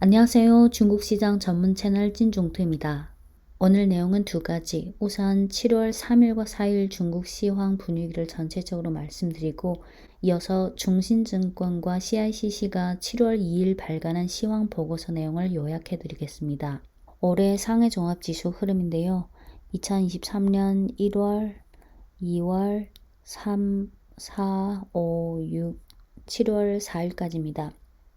안녕하세요. 중국 시장 전문 채널 찐종투입니다. 오늘 내용은 두 가지. 우선 7월 3일과 4일 중국 시황 분위기를 전체적으로 말씀드리고 이어서 중신증권과 CICC가 7월 2일 발간한 시황 보고서 내용을 요약해 드리겠습니다. 올해 상해 종합지수 흐름인데요. 2023년 1월, 2월, 3, 4, 5, 6, 7월 4일까지입니다.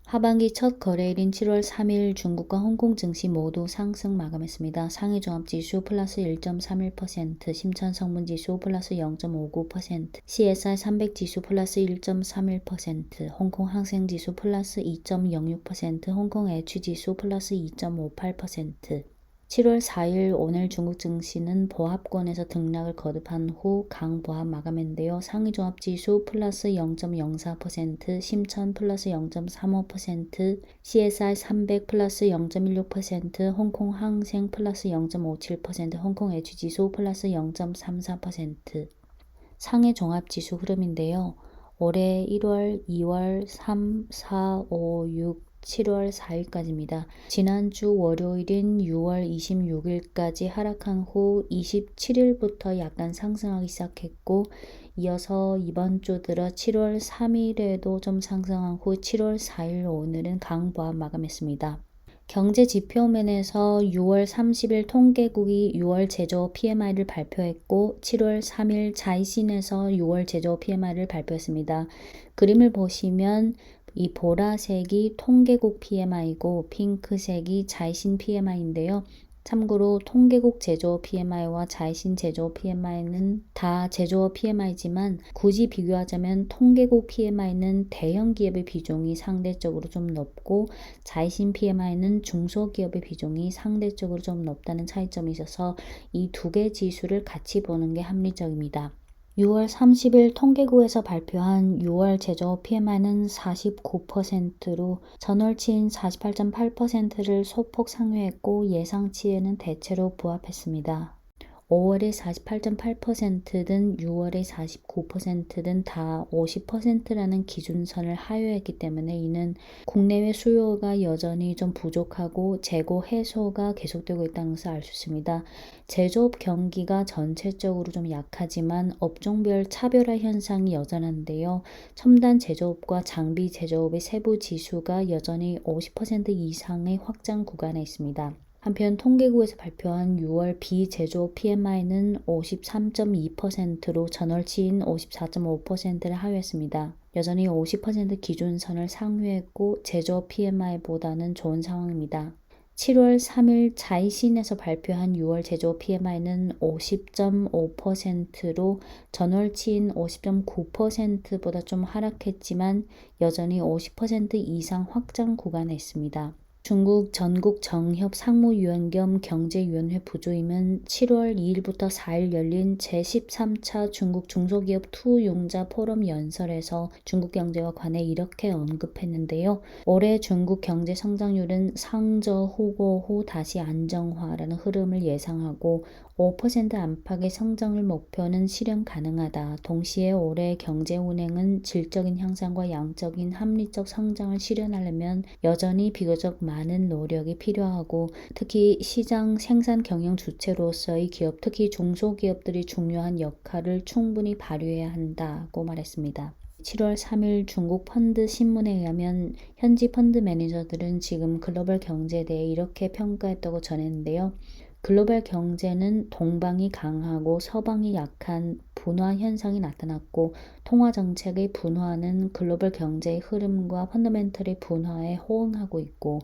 하반기 첫 거래일인 7월 3일 중국과 홍콩 증시 모두 상승 마감했습니다. 상해 종합지수 플러스 1.31%, 심천 성분지수 플러스 0.59%, CSI 300 지수 플러스 1.31%, 홍콩 항생지수 플러스 2.06%, 홍콩 H지수 플러스 2.58%, 7월 4일 오늘 중국 증시는 보합권에서 등락을 거듭한 후 강보합 마감했는데요. 상위 종합지수 플러스 0.04%, 심천 플러스 0.35%, CSI 300 플러스 0.16%, 홍콩 항생 플러스 0.57%, 홍콩 H지수 플러스 0.34%. 상해 종합지수 흐름인데요. 올해 1월, 2월, 3, 4, 5, 6, 7월 4일까지입니다. 지난주 월요일인 6월 26일까지 하락한 후 27일부터 약간 상승하기 시작했고 이어서 이번 주 들어 7월 3일에도 좀 상승한 후 7월 4일 오늘은 강보합 마감했습니다. 경제 지표면에서 6월 30일 통계국이 6월 제조업 PMI를 발표했고 7월 3일 자이신에서 6월 제조업 PMI를 발표했습니다. 그림을 보시면 이 보라색이 통계국 PMI고 핑크색이 자이신 PMI인데요. 참고로 통계국 제조업 PMI와 자이신 제조업 PMI는 다 제조업 PMI지만 굳이 비교하자면 통계국 PMI는 대형 기업의 비중이 상대적으로 좀 높고 자이신 PMI는 중소기업의 비중이 상대적으로 좀 높다는 차이점이 있어서 이 두 개 지수를 같이 보는 게 합리적입니다. 6월 30일 통계국에서 발표한 6월 제조업 PMI는 49%로 전월치인 48.8%를 소폭 상회했고 예상치에는 대체로 부합했습니다. 5월에 48.8%든 6월에 49%든 다 50%라는 기준선을 하회했기 때문에 이는 국내외 수요가 여전히 좀 부족하고 재고 해소가 계속되고 있다는 것을 알 수 있습니다. 제조업 경기가 전체적으로 좀 약하지만 업종별 차별화 현상이 여전한데요. 첨단 제조업과 장비 제조업의 세부 지수가 여전히 50% 이상의 확장 구간에 있습니다. 한편 통계국에서 발표한 6월 비제조업 PMI는 53.2%로 전월치인 54.5%를 하회했습니다. 여전히 50% 기준선을 상회했고 제조업 PMI보다는 좋은 상황입니다. 7월 3일 자이신에서 발표한 6월 제조업 PMI는 50.5%로 전월치인 50.9%보다 좀 하락했지만 여전히 50% 이상 확장 구간에 있습니다. 중국 전국 정협 상무위원 겸 경제위원회 부주임은 7월 2일부터 4일 열린 제13차 중국 중소기업 투용자 포럼 연설에서 중국 경제와 관해 이렇게 언급했는데요. 올해 중국 경제 성장률은 상저 후고 후 다시 안정화라는 흐름을 예상하고 5% 안팎의 성장률 목표는 실현 가능하다. 동시에 올해 경제 운행은 질적인 향상과 양적인 합리적 성장을 실현하려면 여전히 비교적 많은 노력이 필요하고 특히 시장 생산 경영 주체로서의 기업, 특히 중소기업들이 중요한 역할을 충분히 발휘해야 한다고 말했습니다. 7월 3일 중국 펀드 신문에 의하면 현지 펀드 매니저들은 지금 글로벌 경제에 대해 이렇게 평가했다고 전했는데요. 글로벌 경제는 동방이 강하고 서방이 약한 분화 현상이 나타났고 통화 정책의 분화는 글로벌 경제의 흐름과 펀더멘털의 분화에 호응하고 있고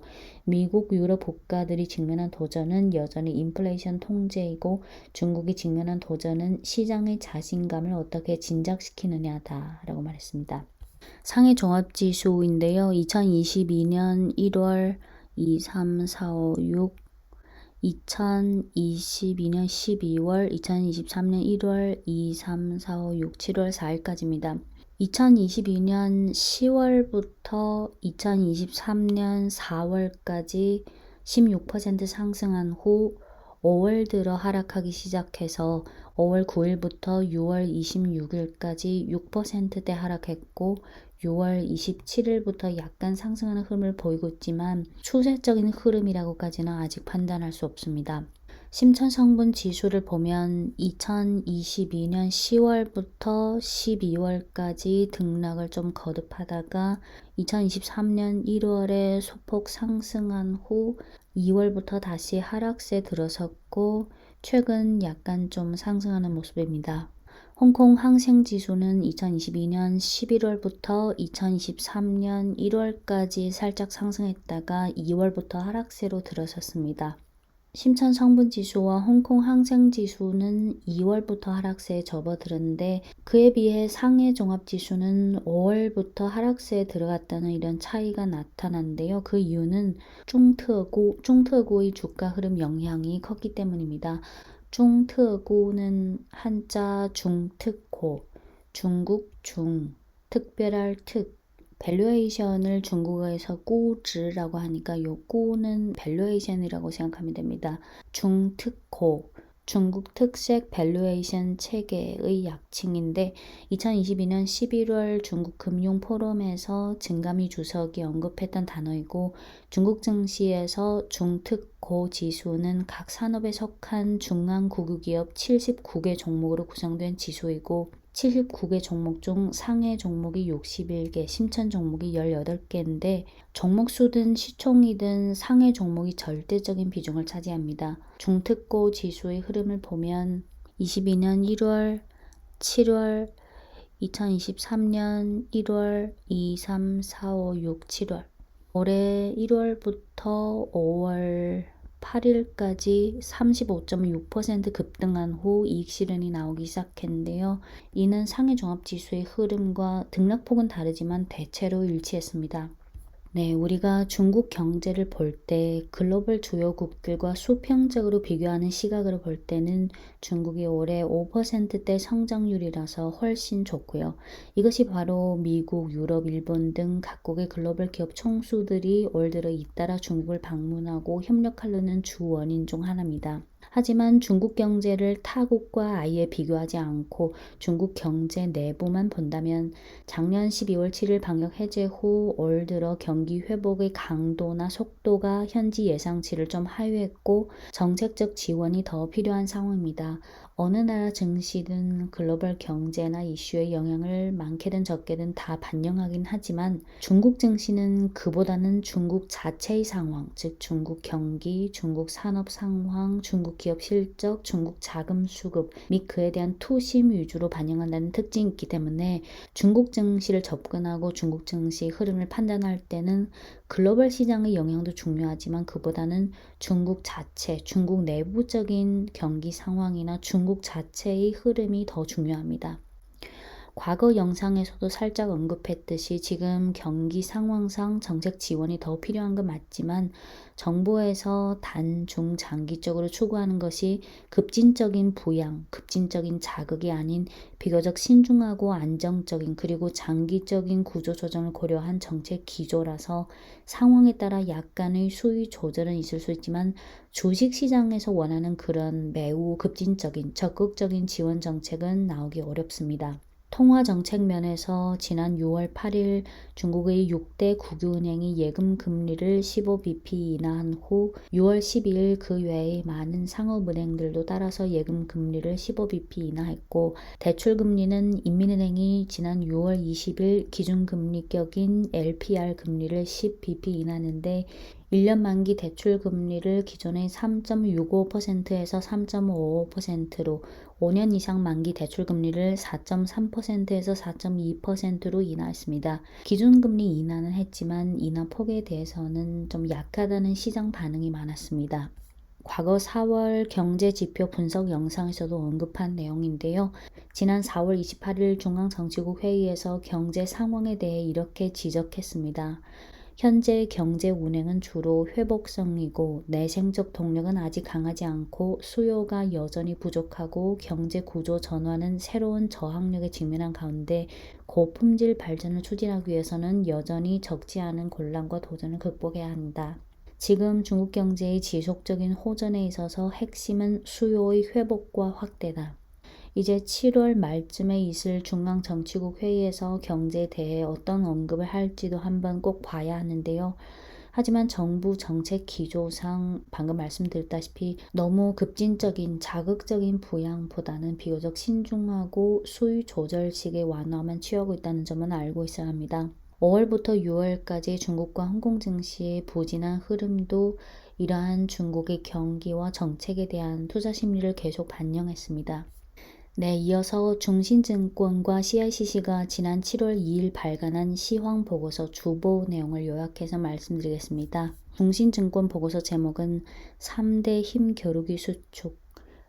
미국, 유럽 국가들이 직면한 도전은 여전히 인플레이션 통제이고 중국이 직면한 도전은 시장의 자신감을 어떻게 진작시키느냐다라고 말했습니다. 상해 종합지수인데요. 2022년 1월 2, 3, 4, 5, 6 2022년 12월, 2023년 1월, 2, 3, 4, 5, 6, 7월 4일까지입니다. 2022년 10월부터 2023년 4월까지 16% 상승한 후 5월 들어 하락하기 시작해서 5월 9일부터 6월 26일까지 6%대 하락했고 6월 27일부터 약간 상승하는 흐름을 보이고 있지만 추세적인 흐름이라고까지는 아직 판단할 수 없습니다. 심천성분 지수를 보면 2022년 10월부터 12월까지 등락을 좀 거듭하다가 2023년 1월에 소폭 상승한 후 2월부터 다시 하락세 들어섰고 최근 약간 좀 상승하는 모습입니다. 홍콩 항생지수는 2022년 11월부터 2023년 1월까지 살짝 상승했다가 2월부터 하락세로 들어섰습니다. 심천 성분지수와 홍콩 항생지수는 2월부터 하락세에 접어들었는데 그에 비해 상해 종합지수는 5월부터 하락세에 들어갔다는 이런 차이가 나타났는데요. 그 이유는 중特고의 주가 흐름 영향이 컸기 때문입니다. 중特고는 한자 중특고, 중국 중, 특별할 특, 밸류에이션을 중국어에서 꾸즈라고 하니까 요 꾸는 밸류에이션이라고 생각하면 됩니다. 중특고, 중국 특색 밸류에이션 체계의 약칭인데 2022년 11월 중국 금융 포럼에서 증감이 주석이 언급했던 단어이고 중국 증시에서 중특고 지수는 각 산업에 속한 중앙국유기업 79개 종목으로 구성된 지수이고 79개 종목 중 상해 종목이 61개, 심천 종목이 18개인데 종목 수든 시총이든 상해 종목이 절대적인 비중을 차지합니다. 중특고 지수의 흐름을 보면 22년 1월, 7월, 2023년 1월, 2, 3, 4, 5, 6, 7월 올해 1월부터 5월 8일까지 35.6% 급등한 후 이익 실현이 나오기 시작했는데요. 이는 상해 종합지수의 흐름과 등락폭은 다르지만 대체로 일치했습니다. 네, 우리가 중국 경제를 볼 때 글로벌 주요국들과 수평적으로 비교하는 시각으로 볼 때는 중국이 올해 5%대 성장률이라서 훨씬 좋고요. 이것이 바로 미국, 유럽, 일본 등 각국의 글로벌 기업 총수들이 올 들어 잇따라 중국을 방문하고 협력하려는 주 원인 중 하나입니다. 하지만 중국 경제를 타국과 아예 비교하지 않고 중국 경제 내부만 본다면 작년 12월 7일 방역 해제 후 올 들어 경기 회복의 강도나 속도가 현지 예상치를 좀 하회했고 정책적 지원이 더 필요한 상황입니다. 어느 나라 증시든 글로벌 경제나 이슈의 영향을 많게든 적게든 다 반영하긴 하지만 중국 증시는 그보다는 중국 자체의 상황, 즉 중국 경기, 중국 산업 상황, 중국 기업 실적, 중국 자금 수급 및 그에 대한 투심 위주로 반영한다는 특징이 있기 때문에 중국 증시를 접근하고 중국 증시 흐름을 판단할 때는 글로벌 시장의 영향도 중요하지만 그보다는 중국 자체, 중국 내부적인 경기 상황이나 중국 자체의 흐름이 더 중요합니다. 과거 영상에서도 살짝 언급했듯이 지금 경기 상황상 정책 지원이 더 필요한 건 맞지만 정부에서 단, 중, 장기적으로 추구하는 것이 급진적인 부양, 급진적인 자극이 아닌 비교적 신중하고 안정적인 그리고 장기적인 구조 조정을 고려한 정책 기조라서 상황에 따라 약간의 수위 조절은 있을 수 있지만 주식시장에서 원하는 그런 매우 급진적인 적극적인 지원 정책은 나오기 어렵습니다. 통화정책 면에서 지난 6월 8일 중국의 6대 국유은행이 예금 금리를 15bp 인하한 후 6월 12일 그 외의 많은 상업은행들도 따라서 예금 금리를 15bp 인하했고 대출금리는 인민은행이 지난 6월 20일 기준금리격인 LPR 금리를 10bp 인하하는데 1년 만기 대출 금리를 기존의 3.65%에서 3.55%로 5년 이상 만기 대출 금리를 4.3%에서 4.2%로 인하했습니다. 기준금리 인하는 했지만 인하 폭에 대해서는 좀 약하다는 시장 반응이 많았습니다. 과거 4월 경제지표 분석 영상에서도 언급한 내용인데요. 지난 4월 28일 중앙정치국 회의에서 경제 상황에 대해 이렇게 지적했습니다. 현재 경제 운행은 주로 회복성이고 내생적 동력은 아직 강하지 않고 수요가 여전히 부족하고 경제 구조 전환은 새로운 저항력에 직면한 가운데 고품질 발전을 추진하기 위해서는 여전히 적지 않은 곤란과 도전을 극복해야 한다. 지금 중국 경제의 지속적인 호전에 있어서 핵심은 수요의 회복과 확대다. 이제 7월 말쯤에 있을 중앙정치국 회의에서 경제에 대해 어떤 언급을 할지도 한번 꼭 봐야 하는데요. 하지만 정부 정책 기조상 방금 말씀드렸다시피 너무 급진적인 자극적인 부양보다는 비교적 신중하고 수요 조절식의 완화만 취하고 있다는 점은 알고 있어야 합니다. 5월부터 6월까지 중국과 홍콩 증시의 부진한 흐름도 이러한 중국의 경기와 정책에 대한 투자 심리를 계속 반영했습니다. 네, 이어서 중신증권과 CICC가 지난 7월 2일 발간한 시황 보고서 주보 내용을 요약해서 말씀드리겠습니다. 중신증권 보고서 제목은 3대 힘 겨루기 수축,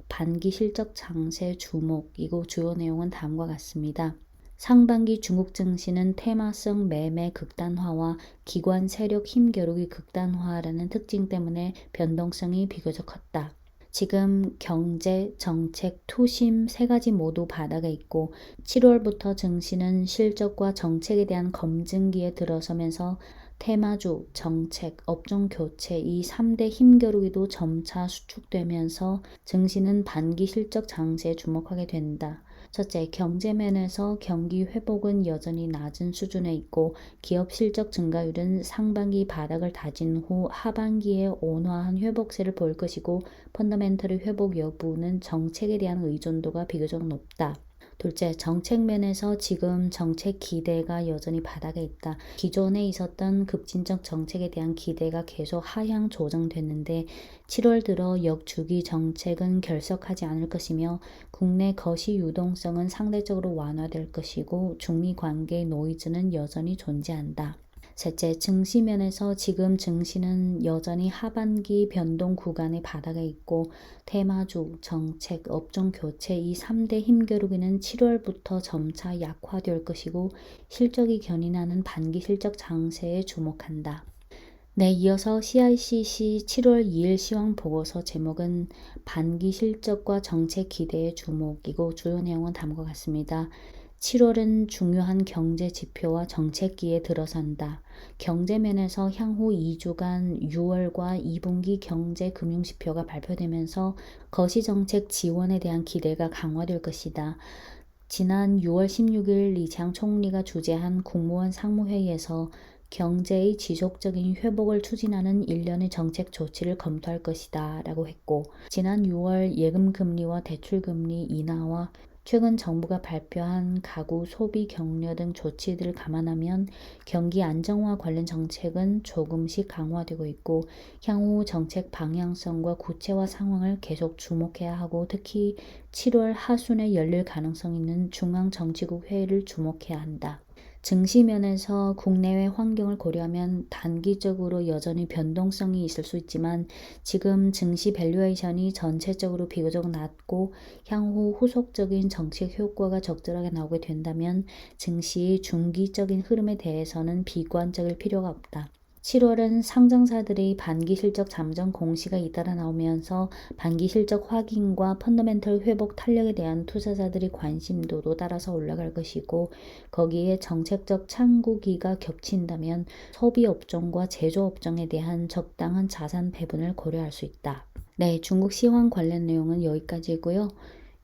반기 실적 장세 주목이고 주요 내용은 다음과 같습니다. 상반기 중국 증시는 테마성 매매 극단화와 기관 세력 힘겨루기 극단화라는 특징 때문에 변동성이 비교적 컸다. 지금 경제, 정책, 투심 세 가지 모두 바닥에 있고 7월부터 증시는 실적과 정책에 대한 검증기에 들어서면서 테마주, 정책, 업종 교체 이 3대 힘겨루기도 점차 수축되면서 증시는 반기 실적 장세에 주목하게 된다. 첫째, 경제면에서 경기 회복은 여전히 낮은 수준에 있고 기업 실적 증가율은 상반기 바닥을 다진 후 하반기에 온화한 회복세를 보일 것이고 펀더멘털의 회복 여부는 정책에 대한 의존도가 비교적 높다. 둘째, 정책면에서 지금 정책 기대가 여전히 바닥에 있다. 기존에 있었던 급진적 정책에 대한 기대가 계속 하향 조정됐는데 7월 들어 역주기 정책은 결석하지 않을 것이며 국내 거시 유동성은 상대적으로 완화될 것이고 중미 관계의 노이즈는 여전히 존재한다. 셋째, 증시면에서 지금 증시는 여전히 하반기 변동 구간의 바닥에 있고 테마주, 정책, 업종 교체 이 3대 힘겨루기는 7월부터 점차 약화될 것이고 실적이 견인하는 반기 실적 장세에 주목한다. 네, 이어서 CICC 7월 2일 시황 보고서 제목은 반기 실적과 정책 기대의 주목이고 주요 내용은 다음과 같습니다. 7월은 중요한 경제 지표와 정책기에 들어선다. 경제면에서 향후 2주간 6월과 2분기 경제 금융 지표가 발표되면서 거시정책 지원에 대한 기대가 강화될 것이다. 지난 6월 16일 리창 총리가 주재한 국무원 상무회의에서 경제의 지속적인 회복을 추진하는 일련의 정책 조치를 검토할 것이다 라고 했고 지난 6월 예금금리와 대출금리 인하와 최근 정부가 발표한 가구 소비 격려 등 조치들을 감안하면 경기 안정화 관련 정책은 조금씩 강화되고 있고 향후 정책 방향성과 구체화 상황을 계속 주목해야 하고 특히 7월 하순에 열릴 가능성 있는 중앙정치국 회의를 주목해야 한다. 증시면에서 국내외 환경을 고려하면 단기적으로 여전히 변동성이 있을 수 있지만 지금 증시 밸류에이션이 전체적으로 비교적 낮고 향후 후속적인 정책 효과가 적절하게 나오게 된다면 증시의 중기적인 흐름에 대해서는 비관적일 필요가 없다. 7월은 상장사들의 반기 실적 잠정 공시가 잇따라 나오면서 반기 실적 확인과 펀더멘털 회복 탄력에 대한 투자자들의 관심도도 따라서 올라갈 것이고 거기에 정책적 창구기가 겹친다면 소비업종과 제조업종에 대한 적당한 자산 배분을 고려할 수 있다. 네, 중국 시황 관련 내용은 여기까지고요.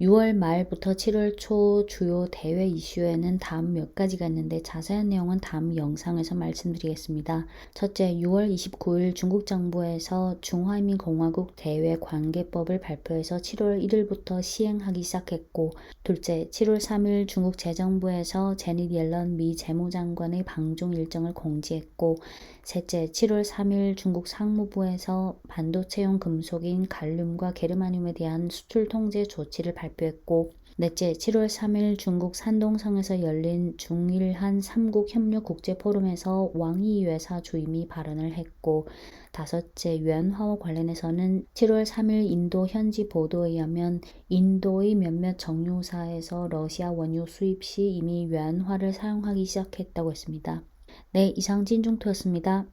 6월 말부터 7월 초 주요 대외 이슈에는 다음 몇 가지가 있는데 자세한 내용은 다음 영상에서 말씀드리겠습니다. 첫째, 6월 29일 중국 정부에서 중화인민공화국 대외관계법을 발표해서 7월 1일부터 시행하기 시작했고 둘째, 7월 3일 중국 재정부에서 제닛 옐런 미 재무장관의 방중 일정을 공지했고 셋째, 7월 3일 중국 상무부에서 반도체용 금속인 갈륨과 게르마늄에 대한 수출 통제 조치를 발표했고 넷째, 7월 3일 중국 산동성에서 열린 중일한 3국 협력 국제 포럼에서 왕이 회사 주임이 발언을 했고 다섯째, 유엔화와 관련해서는 7월 3일 인도 현지 보도에 의하면 인도의 몇몇 정유사에서 러시아 원유 수입 시 이미 유엔화를 사용하기 시작했다고 했습니다. 네, 이상 찐중투였습니다.